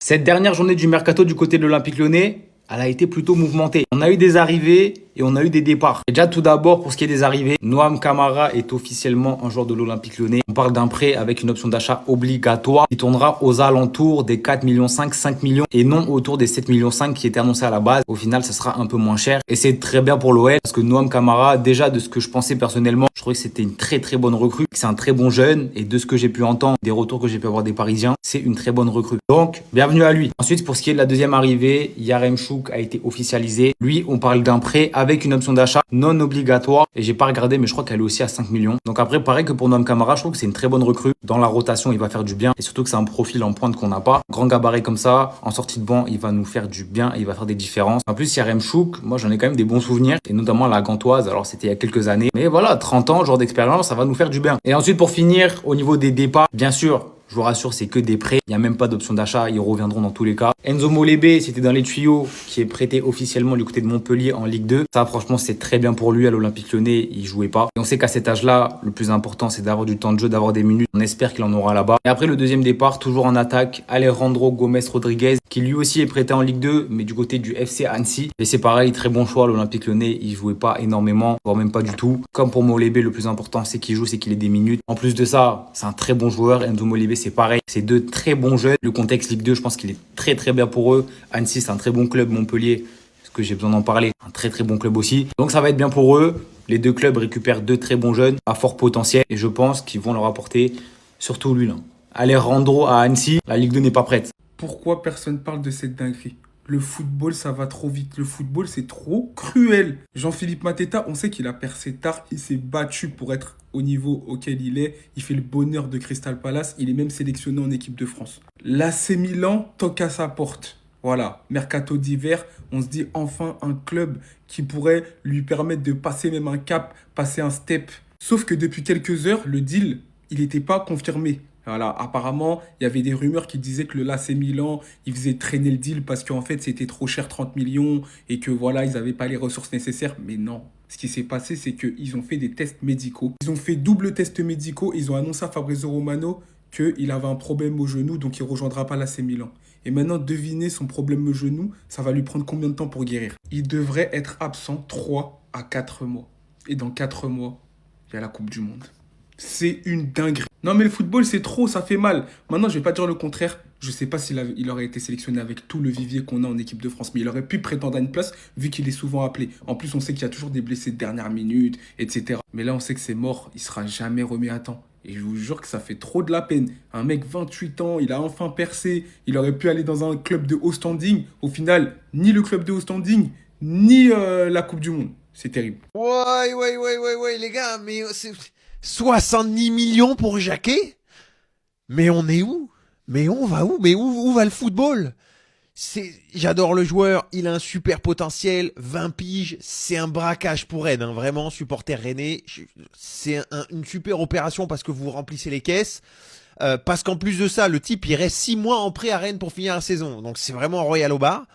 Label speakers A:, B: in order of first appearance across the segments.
A: Cette dernière journée du mercato du côté de l'Olympique Lyonnais, elle a été plutôt mouvementée. On a eu des arrivées et on a eu des départs. Et déjà tout d'abord, pour ce qui est des arrivées, Noam Kamara est officiellement un joueur de l'Olympique Lyonnais. On parle d'un prêt avec une option d'achat obligatoire. Il tournera aux alentours des 4,5 millions, 5 millions et non autour des 7,5 millions qui étaient annoncés à la base. Au final, ça sera un peu moins cher. Et c'est très bien pour l'OL parce que Noam Kamara, déjà de ce que je pensais personnellement, je trouvais que c'était une très très bonne recrue. C'est un très bon jeune et de ce que j'ai pu entendre, des retours que j'ai pu avoir des Parisiens, c'est une très bonne recrue. Donc, bienvenue à lui. Ensuite, pour ce qui est de la deuxième arrivée, Yaremchuk a été officialisé. Lui, on parle d'un prêt avec une option d'achat non obligatoire. Et j'ai pas regardé, mais je crois qu'elle est aussi à 5 millions. Donc après, pareil que pour Noam Kamara, je trouve que c'est une très bonne recrue. Dans la rotation, il va faire du bien. Et surtout que c'est un profil en pointe qu'on n'a pas. Grand gabarit comme ça, en sortie de banc, il va nous faire du bien et il va faire des différences. En plus, Yaremchuk, moi j'en ai quand même des bons souvenirs. Et notamment à la Gantoise. Alors c'était il y a quelques années. Mais voilà, 30 ans, genre d'expérience, ça va nous faire du bien. Et ensuite, pour finir, au niveau des départs, bien sûr, je vous rassure, c'est que des prêts. Il n'y a même pas d'option d'achat. Ils reviendront dans tous les cas. Enzo Molébé, c'était dans les tuyaux, qui est prêté officiellement du côté de Montpellier en Ligue 2. Ça, franchement, c'est très bien pour lui. À l'Olympique Lyonnais, il jouait pas. Et on sait qu'à cet âge-là, le plus important, c'est d'avoir du temps de jeu, d'avoir des minutes. On espère qu'il en aura là-bas. Et après le deuxième départ, toujours en attaque, Alejandro Gomez Rodriguez, qui lui aussi est prêté en Ligue 2, mais du côté du FC Annecy. Et c'est pareil, très bon choix. L'Olympique Lyonnais, il jouait pas énormément, voire même pas du tout. Comme pour Molébé, le plus important, c'est qu'il joue, c'est qu'il ait des minutes. En plus de ça, c'est un très bon joueur. Enzo Molébé, c'est pareil. C'est deux très bons jeunes. Le contexte Ligue 2, je pense qu'il est très très bien pour eux. Annecy, c'est un très bon club. Montpellier, parce que j'ai besoin d'en parler, un très très bon club aussi. Donc ça va être bien pour eux. Les deux clubs récupèrent deux très bons jeunes à fort potentiel. Et je pense qu'ils vont leur apporter, surtout lui là. Alejandro à Annecy, la Ligue 2 n'est pas prête.
B: Pourquoi personne parle de cette dinguerie? Le football, ça va trop vite. Le football, c'est trop cruel. Jean-Philippe Mateta, on sait qu'il a percé tard. Il s'est battu pour être au niveau auquel il est. Il fait le bonheur de Crystal Palace. Il est même sélectionné en équipe de France. L'AC Milan toque à sa porte. Voilà, mercato d'hiver, on se dit enfin un club qui pourrait lui permettre de passer même un cap, passer un step. Sauf que depuis quelques heures, le deal, il n'était pas confirmé. Voilà, apparemment, il y avait des rumeurs qui disaient que le l'AC Milan, il faisait traîner le deal parce qu'en fait, c'était trop cher, 30 millions, et que voilà, ils n'avaient pas les ressources nécessaires. Mais non, ce qui s'est passé, c'est qu'ils ont fait des tests médicaux. Ils ont fait double test médicaux, ils ont annoncé à Fabrizio Romano qu'il avait un problème au genou, donc il ne rejoindra pas l'AC Milan. Et maintenant, devinez son problème au genou, ça va lui prendre combien de temps pour guérir? Il devrait être absent 3 à 4 mois. Et dans 4 mois, il y a la Coupe du Monde. C'est une dinguerie. Non mais le football c'est trop, ça fait mal. Maintenant je vais pas dire le contraire. Je sais pas il aurait été sélectionné avec tout le vivier qu'on a en équipe de France. Mais il aurait pu prétendre à une place vu qu'il est souvent appelé. En plus on sait qu'il y a toujours des blessés de dernière minute, etc. Mais là on sait que c'est mort, il sera jamais remis à temps. Et je vous jure que ça fait trop de la peine. Un mec 28 ans, il a enfin percé. Il aurait pu aller dans un club de haut standing. Au final, ni le club de haut standing, ni la Coupe du Monde. C'est terrible.
C: Ouais, les gars, mais c'est 70 millions pour Jacquet? Mais on est où? Mais on va où? Mais où va le football? J'adore le joueur, il a un super potentiel, 20 piges, c'est un braquage pour Rennes, hein, vraiment, supporter rennais, c'est une super opération parce que vous remplissez les caisses, parce qu'en plus de ça, le type, il reste 6 mois en prêt à Rennes pour finir la saison, donc c'est vraiment royal au bar.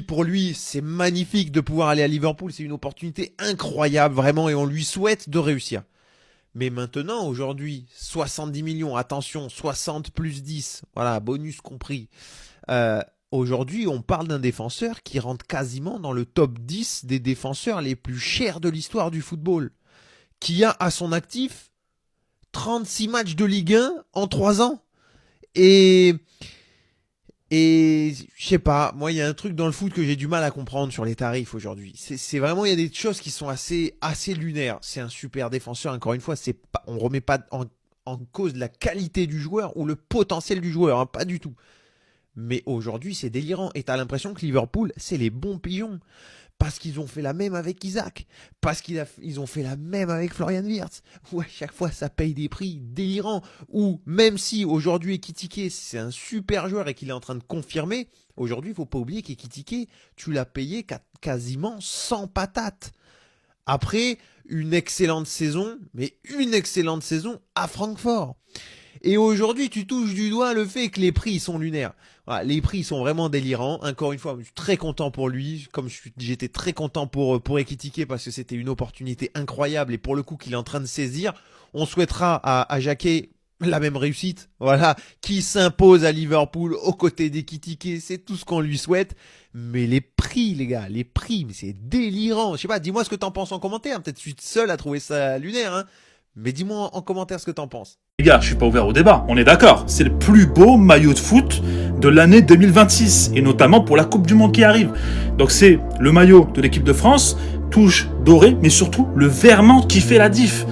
C: Pour lui, c'est magnifique de pouvoir aller à Liverpool, c'est une opportunité incroyable, vraiment, et on lui souhaite de réussir. Mais maintenant, aujourd'hui, 70 millions, attention, 60 plus 10, voilà, bonus compris. Aujourd'hui, on parle d'un défenseur qui rentre quasiment dans le top 10 des défenseurs les plus chers de l'histoire du football, qui a à son actif 36 matchs de Ligue 1 en 3 ans. Et je sais pas, moi il y a un truc dans le foot que j'ai du mal à comprendre sur les tarifs aujourd'hui. C'est vraiment, il y a des choses qui sont assez lunaires. C'est un super défenseur, encore une fois, on remet pas en cause la qualité du joueur ou le potentiel du joueur, hein, pas du tout. Mais aujourd'hui, c'est délirant. Et t'as l'impression que Liverpool, c'est les bons pigeons. Parce qu'ils ont fait la même avec Isaac. Parce qu'ils ont fait la même avec Florian Wirtz. Où à chaque fois, ça paye des prix délirants. Ou même si aujourd'hui, Ekitike, c'est un super joueur et qu'il est en train de confirmer, aujourd'hui, il ne faut pas oublier qu'Ekitike, tu l'as payé quasiment 100 patates. Après une excellente saison, mais une excellente saison à Francfort. Et aujourd'hui, tu touches du doigt le fait que les prix sont lunaires. Voilà, les prix sont vraiment délirants. Encore une fois, je suis très content pour lui, comme j'étais très content pour Ekitike parce que c'était une opportunité incroyable et pour le coup qu'il est en train de saisir. On souhaitera à Jacquet la même réussite, voilà, qui s'impose à Liverpool aux côtés d'Ekitike, c'est tout ce qu'on lui souhaite. Mais les prix, les gars, les prix, mais c'est délirant. Je sais pas, dis-moi ce que t'en penses en commentaire. Peut-être que je suis seul à trouver ça lunaire, hein. Mais dis-moi en commentaire ce que t'en penses.
D: Les gars, je suis pas ouvert au débat, on est d'accord. C'est le plus beau maillot de foot de l'année 2026, et notamment pour la Coupe du Monde qui arrive. Donc c'est le maillot de l'équipe de France, touche dorée, mais surtout le verment qui fait la diff.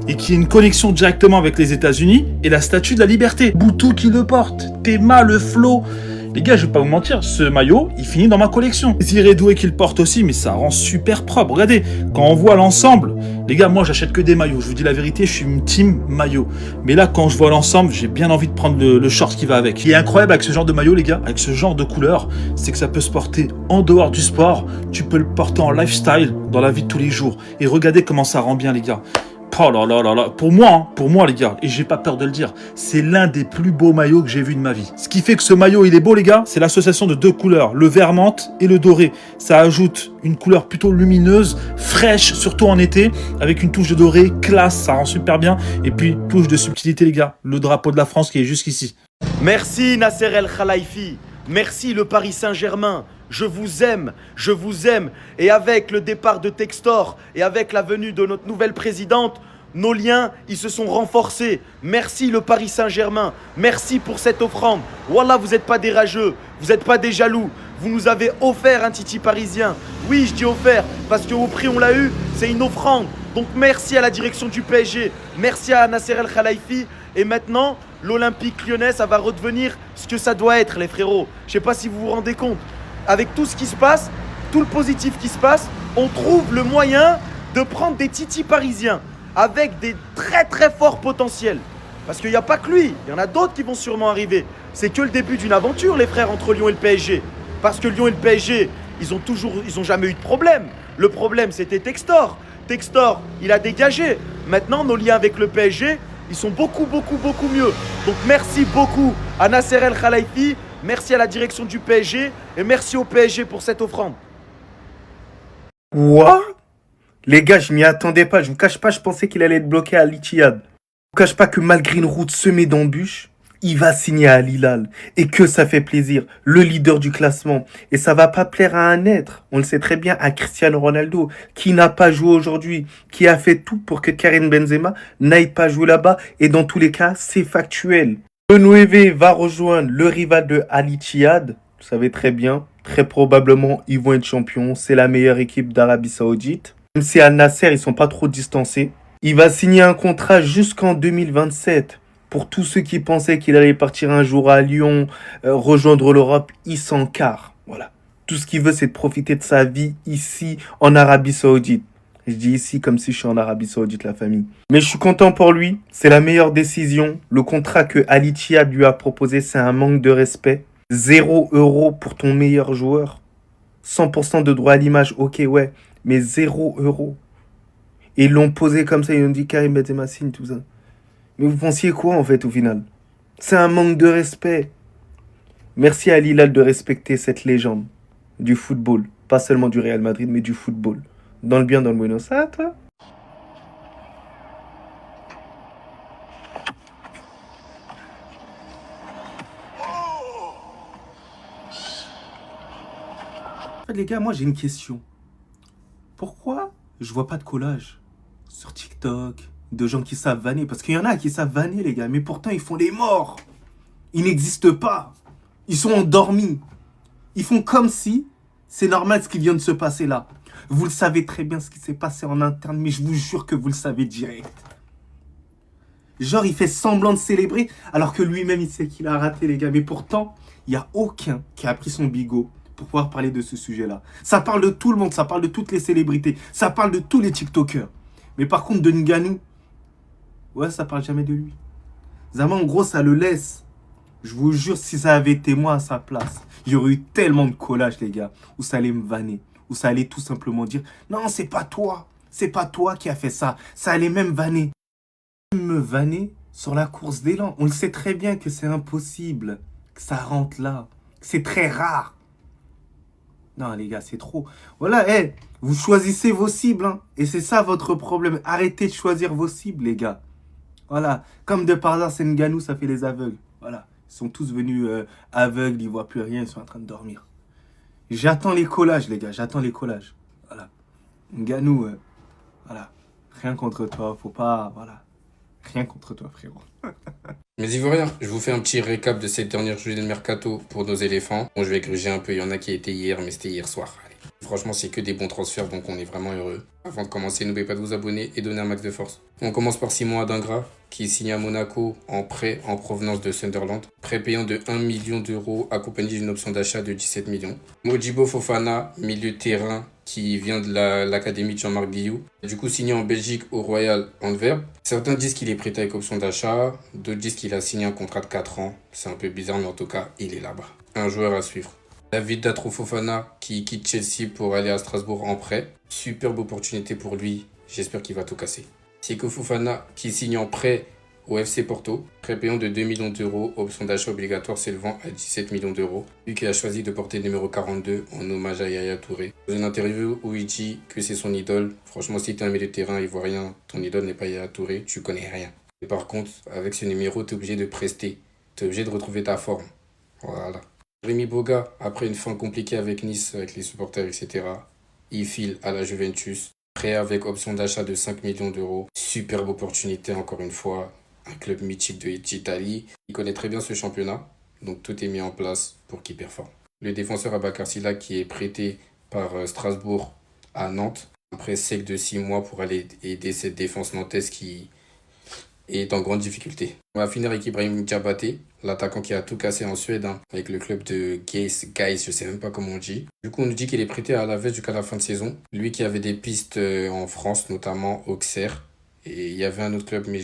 D: Et qui a une connexion directement avec les États-Unis et la Statue de la Liberté. Boutou qui le porte, Théma, le flow. Les gars, je vais pas vous mentir, ce maillot, il finit dans ma collection. Doué qui le porte aussi, mais ça rend super propre. Regardez, quand on voit l'ensemble, les gars, moi j'achète que des maillots. Je vous dis la vérité, je suis une team maillot. Mais là, quand je vois l'ensemble, j'ai bien envie de prendre le short qui va avec. Ce qui est incroyable avec ce genre de maillot, les gars, avec ce genre de couleur, c'est que ça peut se porter en dehors du sport. Tu peux le porter en lifestyle, dans la vie de tous les jours. Et regardez comment ça rend bien, les gars. Oh là là là là, pour moi les gars, et j'ai pas peur de le dire, c'est l'un des plus beaux maillots que j'ai vu de ma vie. Ce qui fait que ce maillot il est beau les gars, c'est l'association de deux couleurs, le vert menthe et le doré. Ça ajoute une couleur plutôt lumineuse, fraîche, surtout en été, avec une touche de doré, classe, ça rend super bien. Et puis, touche de subtilité les gars, le drapeau de la France qui est jusqu'ici.
E: Merci Nasser El Khelaifi, merci le Paris Saint-Germain. Je vous aime, je vous aime. Et avec le départ de Textor et avec la venue de notre nouvelle présidente, nos liens, ils se sont renforcés. Merci le Paris Saint-Germain. Merci pour cette offrande. Wallah, vous n'êtes pas des rageux, vous n'êtes pas des jaloux. Vous nous avez offert un Titi parisien. Oui, je dis offert, parce qu'au prix on l'a eu, c'est une offrande. Donc merci à la direction du PSG. Merci à Nasser El Khelaifi. Et maintenant, l'Olympique lyonnais, ça va redevenir ce que ça doit être, les frérots. Je ne sais pas si vous vous rendez compte. Avec tout ce qui se passe, tout le positif qui se passe, on trouve le moyen de prendre des titis parisiens avec des très très forts potentiels. Parce qu'il n'y a pas que lui, il y en a d'autres qui vont sûrement arriver. C'est que le début d'une aventure, les frères, entre Lyon et le PSG. Parce que Lyon et le PSG, ils ont jamais eu de problème. Le problème, c'était Textor. Textor, il a dégagé. Maintenant, nos liens avec le PSG, ils sont beaucoup mieux. Donc merci beaucoup à Nasser El Khelaifi. Merci à la direction du PSG et merci au PSG pour cette offrande.
F: Quoi? Les gars, je m'y attendais pas. Je vous cache pas, je pensais qu'il allait être bloqué à Al Ittihad. Je vous cache pas que malgré une route semée d'embûches, il va signer à Al Hilal. Et que ça fait plaisir. Le leader du classement. Et ça va pas plaire à un être. On le sait très bien, à Cristiano Ronaldo, qui n'a pas joué aujourd'hui, qui a fait tout pour que Karim Benzema n'aille pas jouer là-bas. Et dans tous les cas, c'est factuel. Le 9 va rejoindre le rival de Al Ittihad. Vous savez très bien, très probablement, ils vont être champions. C'est la meilleure équipe d'Arabie Saoudite. Même si Al Nasser, ils sont pas trop distancés. Il va signer un contrat jusqu'en 2027. Pour tous ceux qui pensaient qu'il allait partir un jour à Lyon, rejoindre l'Europe, il s'encarre. Voilà. Tout ce qu'il veut, c'est de profiter de sa vie ici, en Arabie Saoudite. Je dis ici comme si je suis en Arabie Saoudite, la famille. Mais je suis content pour lui. C'est la meilleure décision. Le contrat que Al Ittihad lui a proposé, c'est un manque de respect. 0 € pour ton meilleur joueur. 100% de droit à l'image, ok, ouais. Mais 0 €. Et ils l'ont posé comme ça, ils ont dit Karim Benzema signe, tout ça. Mais vous pensiez quoi, en fait, au final? C'est un manque de respect. Merci à Al Hilal de respecter cette légende du football. Pas seulement du Real Madrid, mais du football. Dans le bien, dans le bueno. Ça, toi? En fait, les gars, moi, j'ai une question. Pourquoi je vois pas de collage sur TikTok de gens qui savent vanner? Parce qu'il y en a qui savent vanner, les gars, mais pourtant, ils font les morts. Ils n'existent pas. Ils sont endormis. Ils font comme si c'est normal ce qui vient de se passer là. Vous le savez très bien ce qui s'est passé en interne, mais je vous jure que vous le savez direct. Genre, il fait semblant de célébrer, alors que lui-même, il sait qu'il a raté, les gars. Mais pourtant, il n'y a aucun qui a pris son bigot pour pouvoir parler de ce sujet-là. Ça parle de tout le monde, ça parle de toutes les célébrités, ça parle de tous les TikTokers. Mais par contre, de Ngannou, ouais, ça parle jamais de lui. Zama, en gros, ça le laisse. Je vous jure, si ça avait été moi à sa place, il y aurait eu tellement de collages, les gars, où ça allait me vanner. Où ça allait tout simplement dire « Non, c'est pas toi qui a fait ça. » Ça allait même vanner. Me vanner sur la course d'élan. On le sait très bien que c'est impossible. Que ça rentre là. C'est très rare. Non, les gars, c'est trop. Voilà, vous choisissez vos cibles. Hein, et c'est ça votre problème. Arrêtez de choisir vos cibles, les gars. Voilà. Comme de par hasard, c'est Ngannou, ça fait les aveugles. Voilà. Ils sont tous venus aveugles, ils voient plus rien, ils sont en train de dormir. J'attends les collages, les gars, j'attends les collages. Voilà. Ngannou, voilà. Rien contre toi, faut pas. Voilà. Rien contre toi, frérot.
G: Mes Ivoiriens, je vous fais un petit récap de cette dernière journée de mercato pour nos éléphants. Bon, je vais gruger un peu, il y en a qui étaient hier, mais c'était hier soir. Allez. Franchement, c'est que des bons transferts, donc on est vraiment heureux. Avant de commencer, n'oubliez pas de vous abonner et donner un max de force. On commence par Simon Adingra, qui signe à Monaco en prêt en provenance de Sunderland. Prêt payant de 1 million d'euros, accompagné d'une option d'achat de 17 millions. Modibo Fofana, milieu de terrain, qui vient de l'académie de Jean-Marc Guillou. Du coup, signé en Belgique au Royal Antwerp. Certains disent qu'il est prêté avec option d'achat, d'autres disent qu'il a signé un contrat de 4 ans. C'est un peu bizarre, mais en tout cas, il est là-bas. Un joueur à suivre. David Datro Fofana qui quitte Chelsea pour aller à Strasbourg en prêt. Superbe opportunité pour lui, j'espère qu'il va tout casser. Seko Fofana qui signe en prêt au FC Porto. Prêt payant de 2 millions d'euros, option d'achat obligatoire s'élevant à 17 millions d'euros. Lui qui a choisi de porter le numéro 42 en hommage à Yaya Touré. Dans une interview où il dit que c'est son idole, franchement si t'es un milieu de terrain ivoirien, ton idole n'est pas Yaya Touré, tu connais rien. Et par contre, avec ce numéro, t'es obligé de prester, t'es obligé de retrouver ta forme. Voilà. Rémi Boga, après une fin compliquée avec Nice, avec les supporters, etc., il file à la Juventus. Prêt avec option d'achat de 5 millions d'euros. Superbe opportunité, encore une fois. Un club mythique d'Italie. Il connaît très bien ce championnat, donc tout est mis en place pour qu'il performe. Le défenseur Abakar Silla qui est prêté par Strasbourg à Nantes. Un prêt sec de 6 mois pour aller aider cette défense nantaise qui est en grande difficulté. On va finir avec Ibrahim Diabaté, l'attaquant qui a tout cassé en Suède avec le club de Gais, je sais même pas comment on dit. Du coup, on nous dit qu'il est prêté à Alaves jusqu'à la fin de saison. Lui qui avait des pistes en France, notamment Auxerre. Et il y avait un autre club, mais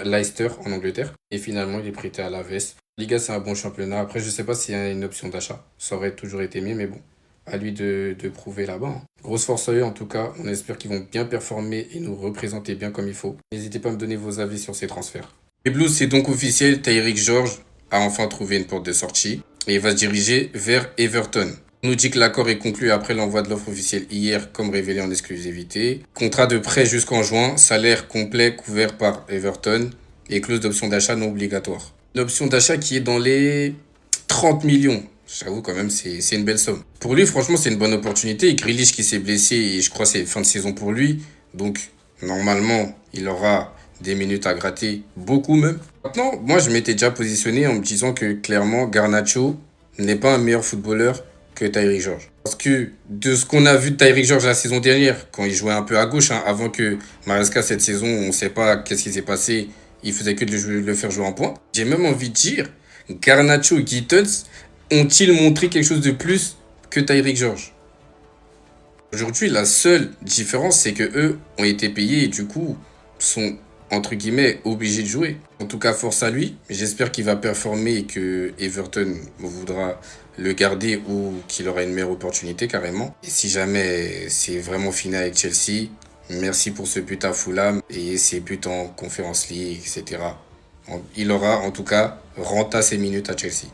G: Leicester en Angleterre. Et finalement, il est prêté à Alaves. Liga, c'est un bon championnat. Après, je sais pas s'il y a une option d'achat. Ça aurait toujours été mieux, mais bon. À lui de prouver là-bas. Grosse force à eux en tout cas, on espère qu'ils vont bien performer et nous représenter bien comme il faut. N'hésitez pas à me donner vos avis sur ces transferts. Les Blues, c'est donc officiel, Tyrick George a enfin trouvé une porte de sortie et il va se diriger vers Everton. On nous dit que l'accord est conclu après l'envoi de l'offre officielle hier, comme révélé en exclusivité. Contrat de prêt jusqu'en juin, salaire complet couvert par Everton et clause d'option d'achat non obligatoire. L'option d'achat qui est dans les 30 millions. J'avoue quand même, c'est une belle somme. Pour lui, franchement, c'est une bonne opportunité. Grealish qui s'est blessé et je crois que c'est fin de saison pour lui. Donc, normalement, il aura des minutes à gratter, beaucoup même. Maintenant, moi, je m'étais déjà positionné en me disant que clairement, Garnacho n'est pas un meilleur footballeur que Tyrick George. Parce que de ce qu'on a vu de Tyrick George la saison dernière, quand il jouait un peu à gauche, avant que Maresca cette saison, on ne sait pas qu'est-ce qui s'est passé, il faisait que de le faire jouer en pointe. J'ai même envie de dire, Garnacho et Gittens ont-ils montré quelque chose de plus que Tyrick George? Aujourd'hui, la seule différence, c'est que eux ont été payés et du coup sont entre guillemets obligés de jouer. En tout cas, force à lui. J'espère qu'il va performer et que Everton voudra le garder ou qu'il aura une meilleure opportunité carrément. Et si jamais c'est vraiment fini avec Chelsea, merci pour ce but à Fulham et ses buts en Conference League, etc. Il aura en tout cas renta ses minutes à Chelsea.